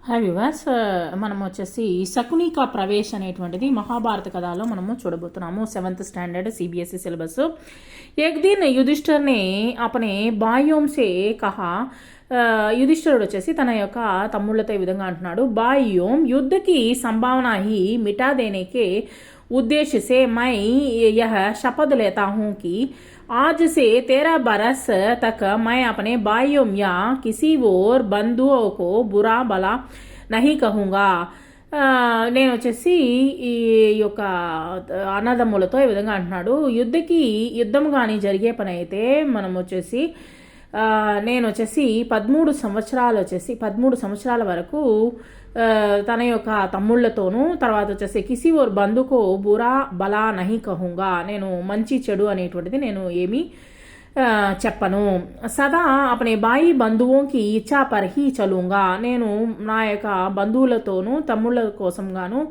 Hi viewers, మనం వచ్చేసి శకునికా ప్రవేశ్ అనేటువంటిది మహాభారత కథలో మనము చూడబోతున్నాము. 7th standard CBSE syllabus. एक दिन युधिष्ठिर ने अपने भाइयों से कहा, యుధిష్ఠిరుడు వచ్చేసి తన యొక్క తమ్ముళ్ళతో ఈ విధంగా అంటున్నాడు, भाइयों युद्ध की संभावना ही मिटा देने के उद्देश्य से मैं यह शपथ लेता हूँ कि आज से 13 बरस तक मैं अपने भाइयों या किसी और बंधुओं को बुरा भला नहीं कहूँगा. నేను వచ్చేసి ఈ యొక్క అన్నదమ్ములతో ఈ విధంగా అంటున్నాడు, యుద్ధం కానీ జరిగే పని అయితే మనం వచ్చేసి నేను వచ్చేసి 13 సంవత్సరాల వరకు తన యొక్క తమ్ముళ్లతోనూ తర్వాత వచ్చేసి కిసి ఓర్ బంధుకో బురా బలా నహి కహుంగా, నేను మంచి చెడు అనేటువంటిది నేను ఏమీ చెప్పను. సదా అపనే బాయి బంధువుకి ఇచ్చా పర్ హీ చలుంగా, నేను నా యొక్క బంధువులతోనూ తమ్ముళ్ళ కోసం గాను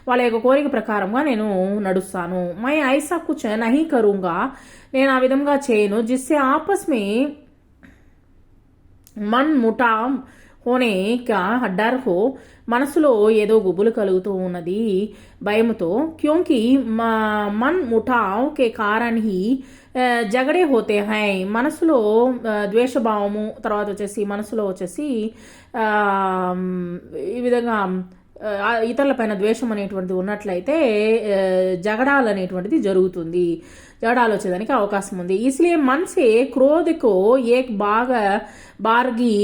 వాళ్ళ యొక్క కోరిక ప్రకారంగా నేను నడుస్తాను. మై ఐసా కుచ్ నహి కరుంగా, నేను ఆ విధంగా చేయను. జిస్సే ఆపస్ మే మన్ ముఠాం హోనే కా డర్ హో, మనసులో ఏదో గుబులు కలుగుతూ ఉన్నది భయముతో. క్యోంకి మన్ ముఠావ్ కే కారణ్ హీ జగడే హోతే హై, మనసులో ద్వేషభావము తర్వాత వచ్చేసి మనసులో వచ్చేసి ఈ విధంగా ఇతరుల పైన ద్వేషం అనేటువంటిది ఉన్నట్లయితే జగడాలు అనేటువంటిది జరుగుతుంది, జగడాలు వచ్చేదానికి అవకాశం ఉంది. ఇస్లియే मन से क्रोध को एक బార్గి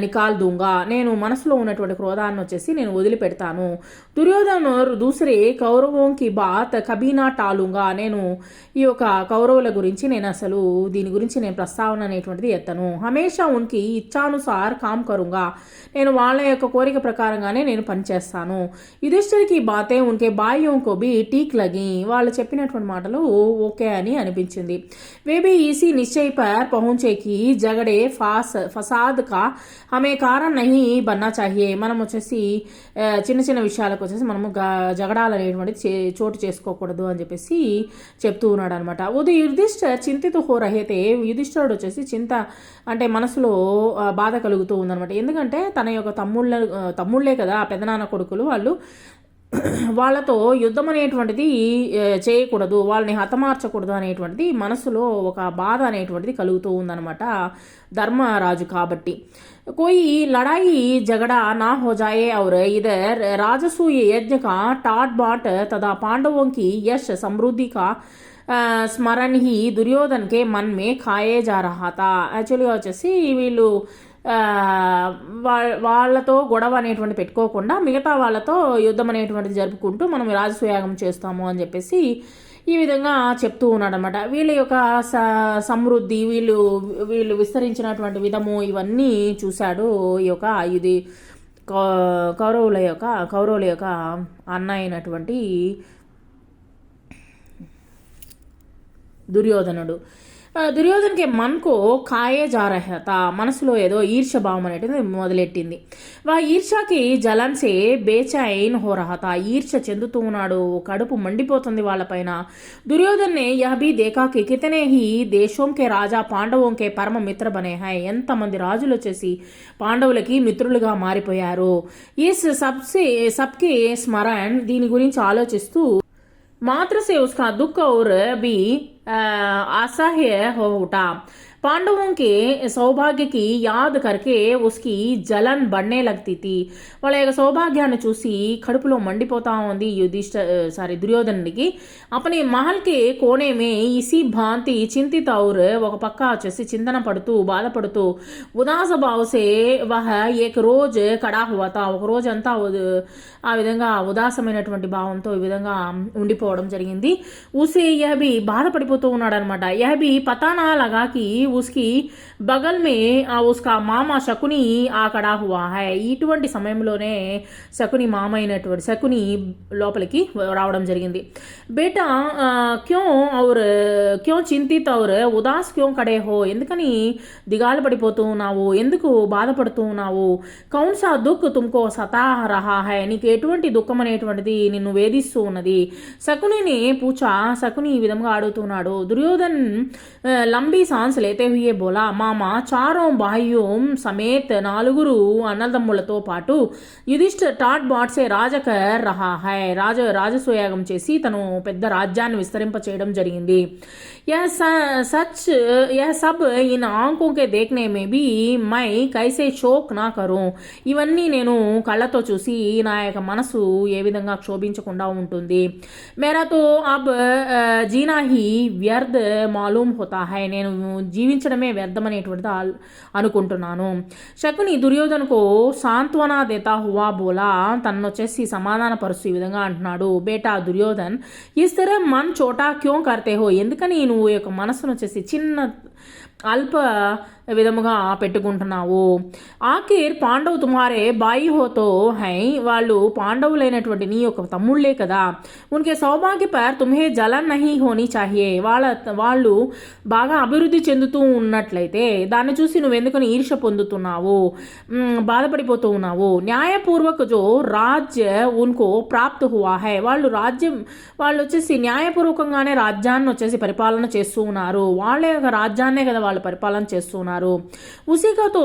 నికాల్ దూంగా, నేను మనసులో ఉన్నటువంటి క్రోధాన్ని వచ్చేసి నేను వదిలిపెడతాను. దుర్యోధన దూసరే కౌరవంకి బాత్ కబీనా టాలుంగా, నేను ఈ యొక్క కౌరవుల గురించి నేను అసలు దీని గురించి నేను ప్రస్తావన అనేటువంటిది ఎత్తను. హమేషా ఉనికి ఇచ్చానుసార్ కామ్ కరుంగా, నేను వాళ్ళ యొక్క కోరిక ప్రకారంగానే నేను పనిచేస్తాను. యుధిష్ఠిర్కి బాతే ఉన్కే బాయ్యోంకో బి టీక్ లగి, వాళ్ళు చెప్పినటువంటి మాటలు ఓకే అని అనిపించింది. Wavy EC Nishchay per పహుంచేకి జగడే Prasad కా హమే కారణం నహి బన్నా చాహియే, మనం వచ్చేసి చిన్న చిన్న విషయాలకు వచ్చేసి మనము జగడాలు అనేటువంటిది చోటు చేసుకోకూడదు అని చెప్పేసి చెప్తూ ఉన్నాడు అనమాట. ఉదయ్ యుధిష్ఠిర్ చింతిత హో రహేతే, యుధిష్ఠిరుడు వచ్చేసి చింత అంటే మనసులో బాధ కలుగుతూ ఉందనమాట. ఎందుకంటే తన యొక్క తమ్ముళ్ళే కదా పెదనాన్న కొడుకులు, వాళ్ళతో యుద్ధం అనేటువంటిది చేయకూడదు, వాళ్ళని హతమార్చకూడదు అనేటువంటిది మనసులో ఒక బాధ అనేటువంటిది కలుగుతూ ఉందన్నమాట ధర్మరాజు కాబట్టి. कोई लड़ाई झगड़ा ना हो जाए और इधर राजसूय यज्ञ का टाट बाट तथा पांडवों की यश समृद्धि का स्मरण ही दुर्योधन के मन में खाए जा रहा था. యాక్చువల్గా వచ్చేసి వీళ్ళు వాళ్ళతో గొడవ అనేటువంటి పెట్టుకోకుండా మిగతా వాళ్ళతో యుద్ధం అనేటువంటిది జరుపుకుంటూ మనం రాజసూయాగం చేస్తాము అని చెప్పేసి ఈ విధంగా చెప్తూ ఉన్నాడు అనమాట. వీళ్ళ యొక్క సమృద్ధి, వీళ్ళు విస్తరించినటువంటి విధము ఇవన్నీ చూశాడు ఈ యొక్క ఇది కౌరవుల యొక్క అన్న అయినటువంటి దుర్యోధనుడు. దుర్యోధన్కి మన్కో ఖాయే జా రహా తా, మనసులో ఏదో ఈర్ష్య భావం అనేది మొదలెట్టింది. వా ఈర్ష్యకి జలన్ సే బేచైన్ హో రహా తా, ఈర్ష్య చెందుతూ ఉన్నాడు, కడుపు మండిపోతుంది వాళ్ళపైన. దుర్యోధన్ నే యహ్ భీ దేఖా కి కితనే హీ దేశోం కే రాజా పాండవోం కే పరమ మిత్ర బనే హై, ఎంతమంది రాజులు వచ్చేసి పాండవులకి మిత్రులుగా మారిపోయారు. ఈ సబ్కి స్మరణ్, దీని గురించి ఆలోచిస్తూ మాత్ర సే ఉస్కా దుఃఖ ఔర్ బి असह्य हो उठा. पांडवों के सौभाग्य की याद करके उसकी जलन बढ़ने लगती थी. వాళ్ళ యొక్క సౌభాగ్యాన్ని చూసి కడుపులో మండిపోతా ఉంది దుర్యోధనుడికి. अपने महल के कोने में इसी भांति चिंतित और ఒక పక్క వచ్చేసి చింతన పడుతూ బాధపడుతూ ఉదాస భావ సే వహ ఏక్ రోజ్ కడా హువా తా, ఒక రోజు అంతా ఆ విధంగా ఉదాసమైనటువంటి భావంతో ఈ విధంగా ఉండిపోవడం జరిగింది. ఉసే యహ్ భీ బాధపడిపోతూ ఉన్నాడు అనమాట. యహ్ భీ పతా నా లగా కి उसकी बगल में उसका మామా శకుని ఆకడా హువా హై, ఇటువంటి సమయంలోనే శకుని లోపలికి రావడం జరిగింది. బేటా క్యో చింతిత్ ఔర్ ఉదాస్ క్యో కడే హో, ఎందుకని దిగాలు పడిపోతూ ఉన్నావు, ఎందుకు బాధపడుతూ ఉన్నావు. కౌన్ సా దుఃఖ్ తుమ్కో సతా రహా హై, నీకు ఎటువంటి దుఃఖం అనేటువంటిది నిన్ను వేధిస్తూ ఉన్నది. శకుని ఈ విధంగా అడుగుతున్నాడు. దుర్యోధన్ లంబీ సాన్స్ లేతే हुए बोला मामा चारों भाइयों समेत नालुगुरु అన్నదమ్ములతో పాటు యుధిష్ఠిర్ టాట్ బాట్సే రాజకర్ రహా హై రాజసూయాగం చేసి తను పెద్ద రాజ్యాన్ని విస్తరింప చేయడం జరిగింది. यह सब इन आंखों के देखने में भी मैं कैसे शोक ना करूं ఇవన్నీ నేను కళ్ళతో చూసి నా యొక్క మనసు ఏ విధంగా క్షోభించకుండా ఉంటుంది. మేరా తో అబ్ జీనా హీ వ్యర్థ మాలూమ్ హోతా హై నేను జీవించడమే వ్యర్థమనేటువంటిది అనుకుంటున్నాను. శకుని దుర్యోధనకు సాంత్వనా దేతా హువా బోలా తను వచ్చేసి సమాధాన పరుస్తూ ఈ విధంగా అంటున్నాడు, బేటా దుర్యోధన్ ఇస్ తరహ మన్ చోటా క్యోं करते हो ఎందుకని నువ్వు యొక్క మనసును వచ్చేసి చిన్న అల్ప విధముగా పెట్టుకుంటున్నావు. ఆఖిర్ పాండవ్ తుమ్హారే బాయి హోతో హై వాళ్ళు పాండవులైనటువంటి నీ యొక్క తమ్ముళ్లే కదా. ఉన్కే సౌభాగ్య పర్ తుమ్హే జలన్ నహీ హోనీ చాహియే వాళ్ళు బాగా అభివృద్ధి చెందుతూ ఉన్నట్లయితే దాన్ని చూసి నువ్వెందుకని ఈర్ష పొందుతున్నావు, బాధపడిపోతూ ఉన్నావు. న్యాయపూర్వక జో రాజ్య ఉన్కో ప్రాప్త హువా హై వాళ్ళు వచ్చేసి న్యాయపూర్వకంగానే రాజ్యాన్ని వచ్చేసి పరిపాలన చేస్తూ ఉన్నారు. వాళ్ళ యొక్క రాజ్యాన్నే కదా వాళ్ళు పరిపాలన చేస్తున్నారు. ఉసికతో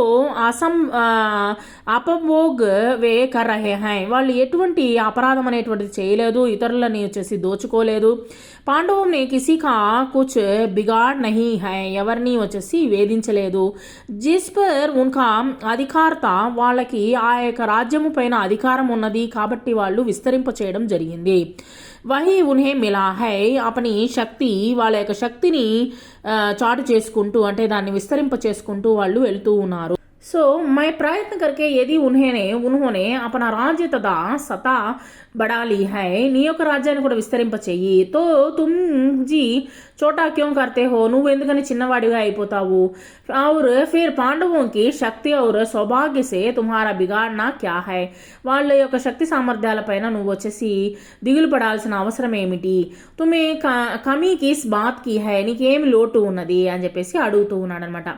అపభోగ్ వే కర్ రహే హై వాళ్ళు ఎటువంటి అపరాధం అనేటువంటిది చేయలేదు, ఇతరులని వచ్చేసి దోచుకోలేదు. పాండవుని కిసికా కుచ్ బిగాడ్ నహీ హై ఎవరిని వచ్చేసి వేధించలేదు. జిస్ పర్ ఉన్కా అధికారత వాళ్ళకి ఆ యొక్క రాజ్యము పైన అధికారం ఉన్నది కాబట్టి వాళ్ళు విస్తరింప చేయడం జరిగింది. వహీ ఉన్హే మిలా హై అపని శక్తి వాళ్ళ యొక్క శక్తిని చాటు చేసుకుంటూ అంటే దాన్ని విస్తరింప చేసుకుంటూ వాళ్ళు వెళ్తూ ఉన్నారు. సో मैं प्रयत्न करके यदि उन्होंने अपना राज्य तथा सत्ता बढ़ा ली है నీ యొక్క రాజ్యాన్ని కూడా విస్తరింప చెయ్యి. తో తుమ్ జీ చోటా క్యోं करते हो నువ్వు ఎందుకని చిన్నవాడిగా అయిపోతావు. और फिर पांडवों की शक्ति और सौभाग्य से तुम्हारा बिगाड़ना क्या है వాళ్ళ యొక్క శక్తి సామర్థ్యాలపైన నువ్వు వచ్చేసి దిగులు పడాల్సిన అవసరం ఏమిటి. తుమే కమీ కిస్ బాత్ కి హై నీకేమి లోటు ఉన్నది అని చెప్పేసి అడుగుతూ ఉన్నాడు అనమాట.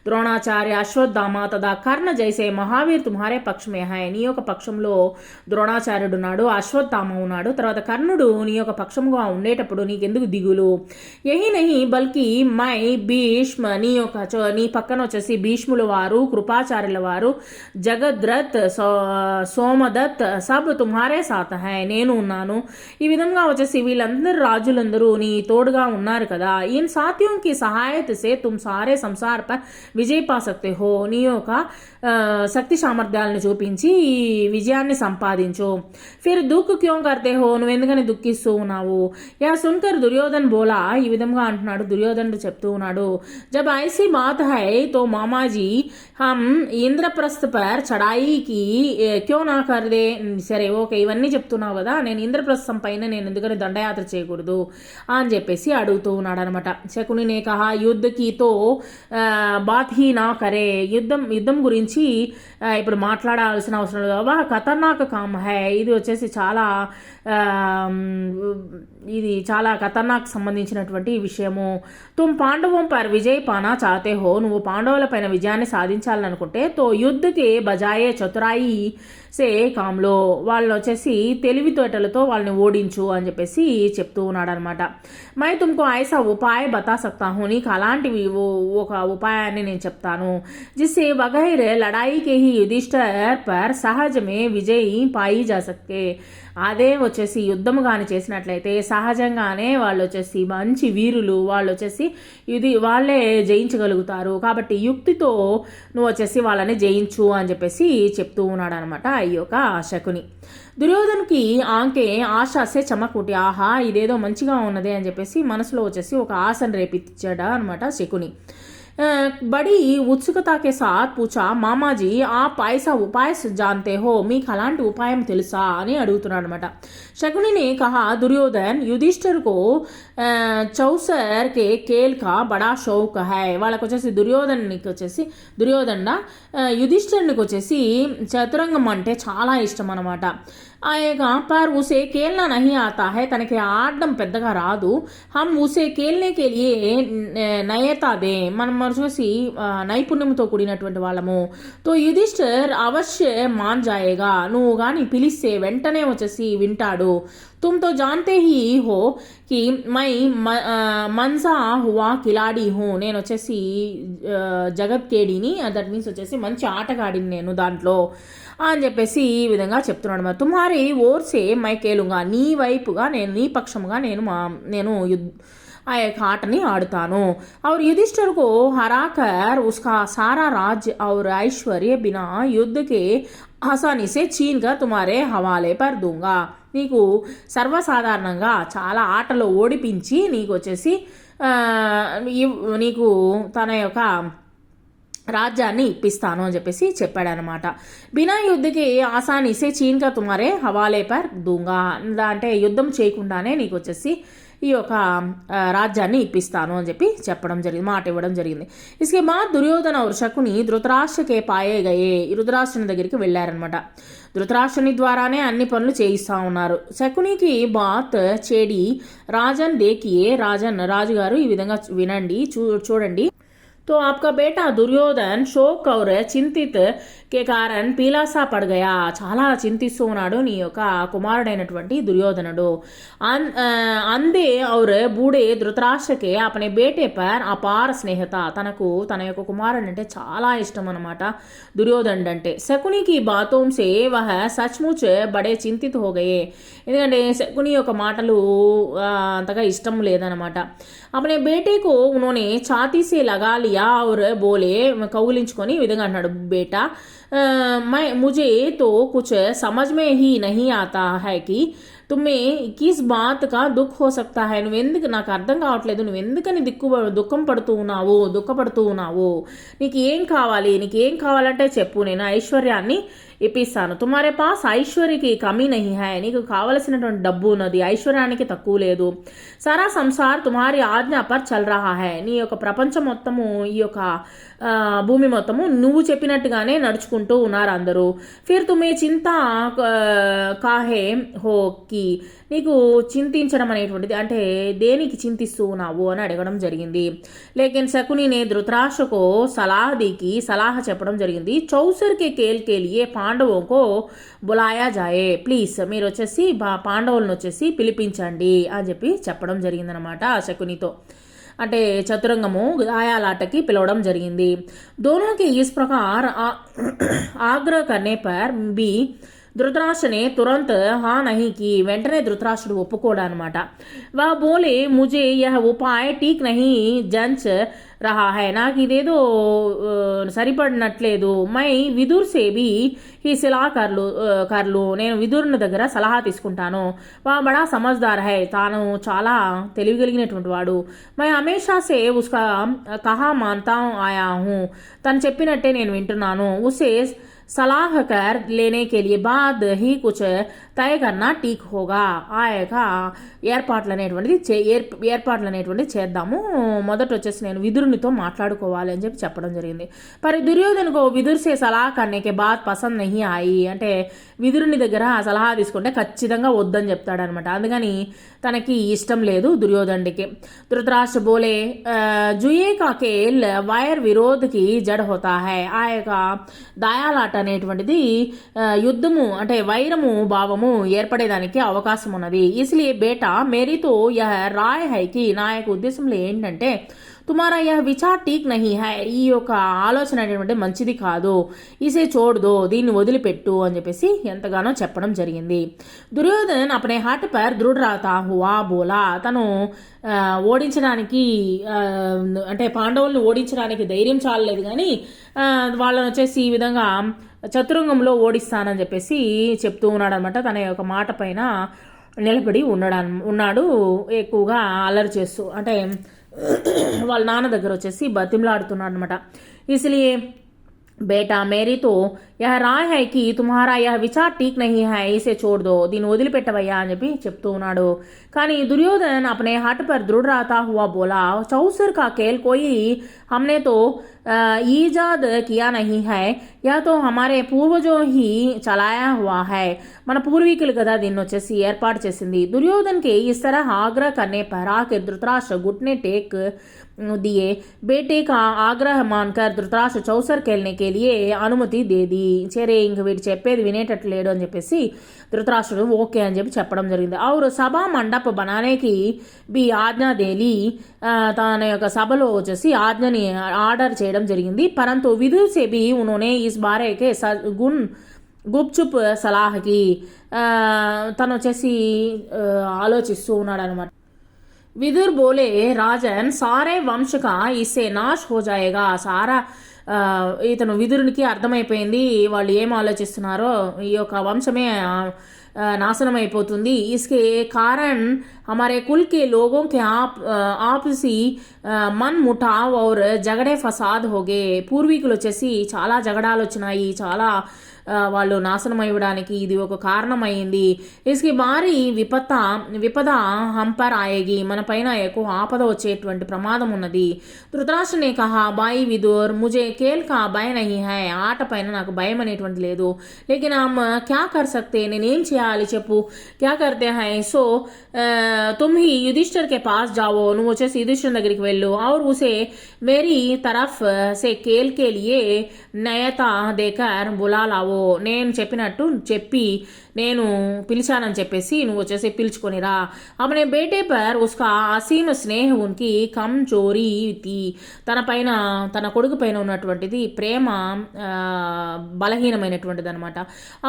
ద్రోణాచార్య అశ్వత్థామ తదా కర్ణ జైసే మహావీర్ తుమ్హారే పక్షమే హై నీ యొక్క పక్షంలో ద్రోణాచార్యుడు ఉన్నాడు, అశ్వత్థామ ఉన్నాడు, తర్వాత కర్ణుడు నీ యొక్క పక్షంగా ఉండేటప్పుడు నీకెందుకు దిగులు. యహీ నహీ బల్కి మై భీష్మ నీ పక్కన వచ్చేసి భీష్ముల వారు, కృపాచార్యుల వారు, జగద్రథ్, సోమదత్ సబ్ తుమ్హారే సాత్ హై నేను ఉన్నాను. ఈ విధంగా వచ్చేసి వీళ్ళందరూ రాజులందరూ నీ తోడుగా ఉన్నారు కదా. ఇన్ సాథియోं की सहायता से तुम सारे संसार पर విజయ్ పా సక్తే హో నీ యొక్క శక్తి సామర్థ్యాలను చూపించి ఈ విజయాన్ని సంపాదించు. ఫిర్ దుఃఖ్ క్యోं करते हो నువ్వు ఎందుకని దుఃఖిస్తూ ఉన్నావు. యా సున్కర్ దుర్యోధన్ బోలా ఈ విధంగా అంటున్నాడు. దుర్యోధనుడు చెప్తూ ఉన్నాడు, జబ్ ఐసీ బాత్ హై తో మామాజీ హమ్ ఇంద్రప్రస్థ పర్ చడాయికి క్యో నా కర్దే. సరే ఓకే ఇవన్నీ చెప్తున్నావు కదా, నేను ఇంద్రప్రస్థం పైన నేను ఎందుకని దండయాత్ర చేయకూడదు అని చెప్పేసి అడుగుతూ ఉన్నాడు అనమాట. శకునినే కహా యుద్ధకి తో బాత్ హీ నా కరే యుద్ధం గురించి ఇప్పుడు మాట్లాడాల్సిన అవసరం లేదు. వా ఖతర్నాక్ కామ్ హై ఇది వచ్చేసి ఇది చాలా ఖతర్నాక్ సంబంధించినటువంటి విషయము. తుమ్ పాండవం పర్ విజయ్ పానా చాతే హో నువ్వు పాండవుల పైన విజయాన్ని సాధించాలనుకుంటే తో యుద్ధకే బజాయే చతురాయి సే కామ్లో వాళ్ళు వచ్చేసి తెలివితేటలతో వాళ్ళని ఓడించు అని చెప్పేసి చెప్తూ ఉన్నాడు అనమాట. మై తుమ్కో ఐసా ఉపాయ బతా సక్తా హూ నీకు అలాంటివి ఒక ఉపాయాన్ని నేను చెప్తాను. జిస్సే వగైర్ లడాయికే హీ యుధిష్ఠిర్ పర్ సహజమే విజయ్ పాయి జా సక్తే అదే వచ్చేసి యుద్ధము కానీ చేసినట్లయితే సహజంగానే వాళ్ళు వచ్చేసి మంచి వీరులు, వాళ్ళు వచ్చేసి వాళ్ళే జయించగలుగుతారు. కాబట్టి యుక్తితో నువ్వు వచ్చేసి వాళ్ళని జయించు అని చెప్పేసి చెప్తూ ఉన్నాడు అనమాట ఈ యొక్క శకుని. దుర్యోధన్కి ఆంకే ఆశాసే చమకుటి ఆహా ఇదేదో మంచిగా ఉన్నదే అని చెప్పేసి మనసులో వచ్చేసి ఒక ఆశను రేపించాడు అనమాట శకుని. బడి उत्सुकता के साथ पूछा మామాజీ आप ऐसा उपाय जानते हो మీకు అలాంటి ఉపాయం తెలుసా అని అడుగుతున్నాడు అనమాట. శకుని కహా దుర్యోధన్ युधिष्ठिर को चौसर के खेल का बड़ा शौक है వాళ్ళకి వచ్చేసి దుర్యోధన యుధిష్ఠిరునికి వచ్చేసి చతురంగం అంటే చాలా ఇష్టం అనమాట. आएगा पर उसे खेलना नहीं आता है తనకి ఆడడం పెద్దగా రాదు. हम उसे खेलने के लिए నయతా దే మనం చూసి నైపుణ్యంతో కూడినటువంటి వాళ్ళము. తో యుధిష్ఠిర్ అవశ్య మాన్ జాయేగా నువ్వు కానీ పిలిస్తే వెంటనే వచ్చేసి వింటాడు. तुम तो जानते ही हो कि मैं मनसा हुआ खिलाड़ी हूँ, నేను వచ్చేసి జగత్ కేడిని, దట్ మీన్స్ వచ్చేసి మంచి ఆటగాడిని నేను దాంట్లో అని చెప్పేసి ఈ విధంగా చెప్తున్నాడు. మరి తుమ్హారీ ఓర్సే మై కేలుగా, నీ వైపుగా నేను, నీ పక్షముగా నేను ఆ యొక్క ఆటని ఆడుతాను. और युधिष्ठिर को हराकर उसका सारा राज्य और ऐश्वर्य बिना युद्ध के आसानी से छीन कर तुम्हारे हवाले पर दूंगा. నీకు సర్వసాధారణంగా చాలా ఆటలో ఓడిపించి నీకు వచ్చేసి నీకు తన యొక్క రాజ్యాన్ని ఇప్పిస్తాను అని చెప్పేసి చెప్పాడనమాట. బినా యుద్ధకి ఆసానీసే చీన్గా తుమారే హవాలే పర్ దూంగా, అంటే యుద్ధం చేయకుండానే నీకు వచ్చేసి ఈ యొక్క రాజ్యాన్ని ఇప్పిస్తాను అని చెప్పి చెప్పడం జరిగింది, మాట ఇవ్వడం జరిగింది. ఇసుకే మా దుర్యోధన और శకుని ధృతరాష్ట్రకే పాయే గయే, ధృతరాష్ట్రుని దగ్గరికి వెళ్ళారనమాట. ధృతరాష్ట్రుని ద్వారానే అన్ని పనులు చేయిస్తూ ఉన్నారు. శకునికి బాత్ చేడి రాజన్ దేకియే, రాజుగారు ఈ విధంగా వినండి, చూడండి. तो आपका बेटा दुर्योधन शोक और చింతిత్ కే కారణ్ పీలాసా పడగయా, చాలా చింతిస్తూ ఉన్నాడు నీ యొక్క కుమారుడైనటువంటి దుర్యోధనుడు. అందే ఔర్ బూడే ధృతరాష్ట్రకే అపనే బేటే పర్ అపార స్నేహత, తనకు తన యొక్క కుమారుడు అంటే చాలా ఇష్టం అనమాట దుర్యోధనుడు అంటే. శకునికి బాతోం సే వహ సచ్ముచ్ బడే చింతిత్ హోగయే, ఎందుకంటే శకుని యొక్క మాటలు అంతగా ఇష్టం లేదనమాట. అపనే బేటేకు ఉన్హోనే ఛాతీ సే లగా లియా ఔర్ బోలే, కౌగిలించుకొని ఈ విధంగా అన్నాడు, బేటా मुझे तो कुछ समझ में ही नहीं आता है कि तुम्हें किस बात का दुख हो सकता है, నువ్వెందుకు, నాకు అర్థం కావట్లేదు, నువ్వెందుకని దుఃఖపడుతూ ఉన్నావు, నీకు ఏం కావాలంటే చెప్పు, నేను ఐశ్వర్యాన్ని ఇప్పిస్తాను. తుమారే పాస్ ఐశ్వర్యకి కమీ నహీ హై, నీకు కావలసినటువంటి డబ్బు ఉన్నది, ఐశ్వర్యానికి తక్కువ లేదు. సారా సంసార్ తుమారి ఆజ్ఞ పర్ చల్ రహా హై, నీ యొక్క ప్రపంచం మొత్తము, ఈ యొక్క భూమి మొత్తము నువ్వు చెప్పినట్టుగానే నడుచుకుంటూ ఉన్నారు అందరూ. ఫిర్ తుమే చింత కాహే హో కి, నీకు చింతించడం అనేటువంటిది అంటే దేనికి చింతిస్తూ ఉన్నావు అని అడగడం జరిగింది. లేకిన్ శకునినే ధృతరాష్ట్రకు సలహా చెప్పడం జరిగింది. చౌసర్కే కేలియే పాండవోకో బులాయా జాయే, ప్లీజ్ మీరు వచ్చేసి పాండవులను వచ్చేసి పిలిపించండి అని చెప్పి చెప్పడం జరిగిందనమాట శకునితో. అంటే చతురంగము గాయాలాటకి పిలవడం జరిగింది. దోనోకి ఇస్ ప్రకార్ ఆగ్రహ కర్నే పర్ బి ధృతరాష్ట్ర నే తురంత్ హా నహీ కి, వెంటనే ధృతరాష్ట్రుడు ఒప్పుకోడా అనమాట. వా బోలే ముజే యహ ఉపాయ్ టీక్ నహీ జంచ్ రహా హై, నాకు ఇదేదో సరిపడినట్లేదు. మై విదుర్ సేబి ఈ కర్లు నేను విదురుని దగ్గర సలహా తీసుకుంటాను. వా బడా సమజ్దార్ హై, తాను చాలా తెలివిగలిగినటువంటి వాడు. మై హమేషా సే ఉస్కా కహా మాన్తా ఆయా హూ, తను చెప్పినట్టే నేను వింటున్నాను. ఉసే సలాహ కర్ లేనే కే లియే బాద్ హీ కుచ్ తయ కన్నా టీక్ హోగా, ఆ యొక్క ఏర్పాట్లు అనేటువంటిది చేద్దాము, మొదట వచ్చేసి నేను విదురునితో మాట్లాడుకోవాలి అని చెప్పి చెప్పడం జరిగింది. మరి దుర్యోధనకు విదుర్సే సలహా కన్నేకే బాత్ పసంద్ నహీ ఆయి, అంటే విదురుని దగ్గర సలహా తీసుకుంటే ఖచ్చితంగా వద్దని చెప్తాడనమాట, అందుకని తనకి ఇష్టం లేదు దుర్యోధనుడికి. ధృతరాష్ట్ర బోలే జుయే కా కేల్ వైర్ విరోధ్కి జడ్ హోతా హై, ఆ యొక్క దాయాలాట అనేటువంటిది యుద్ధము అంటే వైరము భావము ఏర్పడేదానికి అవకాశం ఉన్నది. ఇస్లియే బేటా మేరీతో యహ రాయ్ హై కి, నా యొక్క ఉద్దేశంలో ఏంటంటే తుమారా యహ విచార్ టీక్ నహీ హై, ఈ యొక్క ఆలోచన అనేటువంటి మంచిది కాదు. ఇసే చోడ్దో, దీన్ని వదిలిపెట్టు అని చెప్పేసి ఎంతగానో చెప్పడం జరిగింది. దుర్యోధన్ అపనే హాట్ పర్ దృఢ రాతా హువా బోలా, తను ఓడించడానికి అంటే పాండవుల్ని ఓడించడానికి ధైర్యం చాలలేదు కానీ వాళ్ళని వచ్చేసి ఈ విధంగా చతురంగంలో ఓడిస్తానని చెప్పేసి చెప్తూ ఉన్నాడు అనమాట. తన యొక్క మాట పైన నిలబడి ఉన్నాడు ఎక్కువగా అల్లరి చేస్తూ, అంటే వాళ్ళ నాన్న దగ్గర వచ్చేసి బతిమలాడుతున్నాడు అనమాట. ఇస్లియే బేటా మేరీ తో యహ రాయ్ హై కి తుమ్హారా యహ విచార్ టీక్ నహీ హై, ఇసే చోడ్ దో, దీన్ని వదిలిపెట్టవయ్యా అని చెప్పి చెప్తూ ఉన్నాడు. కానీ దుర్యోధన్ అపనే హట్ పర్ దృఢ రాతా హువా బోలా, చౌసర్ కా కేల్ కోయి हमने तो ఈజాద్ కియా నహీ హై, యా తో హమారే పూర్వజో హీ చలాయా హువా హై, మన పూర్వీకులు కదా దీన్ని వచ్చేసి ఏర్పాటు చేసింది. దుర్యోధన్ కే is Tarah ఆగ్రహ కర్నే per ఆఖిర్ Dhritarashtra గుట్నే take दिए। बेटे का आग्रह मानकर ధృతరాష్ట్ర చౌసర్ खेलने के लिए అనుమతి దేది. సరే ఇంక వీడు చెప్పేది వినేటట్లు లేడు అని చెప్పేసి ధృతరాష్ట్రుడు ఓకే అని చెప్పి చెప్పడం జరిగింది. ఆరు సభా మండప బనానేకి బి ఆజ్ఞా దేలి, తన యొక్క సభలో వచ్చేసి ఆజ్ఞని ఆర్డర్ చేయడం జరిగింది. పరంతు విదుర్ సే బి ఉన్హోనే ఇస్ బారేకే గున్ గుప్చుప్ సలాహకి, తను వచ్చేసి ఆలోచిస్తూ ఉన్నాడు అనమాట. विदुर बोले राजन सारे वंश का इससे नाश हो जाएगा. సారా ఇతను విదురునికి అర్థమైపోయింది వాళ్ళు ఏం ఆలోచిస్తున్నారో, ఈ యొక్క వంశమే नाशनम అయిపోతుంది. इसके कारण हमारे कुल के लोगों के आपसी मन मुटाव और झगड़े फसाद हो गए. పూర్వీకులు వచ్చేసి చాలా జగడాలు వచ్చినాయి, చాలా వాళ్ళు నాశనం అయ్యడానికి ఇది ఒక కారణమైంది. ఇస్కి భారీ విపద హంపర్ ఆయేగి, మన పైన ఎక్కువ ఆపద వచ్చేటువంటి ప్రమాదం ఉన్నది. ధృతరాష్ట్ర నే కహా బాయి విదుర్ ముజే కేల్ కా భయ నహీ హై, ఆట పైన నాకు భయం అనేటువంటి లేదు. లేకిన్ హమ్ క్యా కర్ సక్తే, నేనేం చేయాలి చెప్పు. క్యా కర్తే high, so Tum he Yudhishthir K pass జావో, నువ్వు వచ్చేసి యుధిష్ఠిర్ దగ్గరికి వెళ్ళు. और उसे मेरी तरफ से खेल के लिए नयता देकर बुला लाओ, నేను చెప్పినట్టు చెప్పి నేను పిలిచానని చెప్పేసి నువ్వు వచ్చేసి పిలుచుకొనిరా. అప్పుడు బేటే పర్ ఉస్కా అసీమ స్నేహ ఉన్కి కమ్ చోరీ తి, తన పైన తన కొడుకు పైన ఉన్నటువంటిది ప్రేమ బలహీనమైనటువంటిది అనమాట.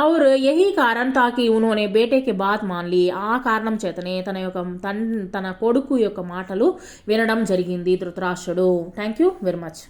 और यही कारण था कि उन्होंने बेटे के बात मान ली, ఆ కారణం చేతనే తన యొక్క తన కొడుకు యొక్క మాటలు వినడం జరిగింది ధృతరాష్ట్రుడు. Thank you very much.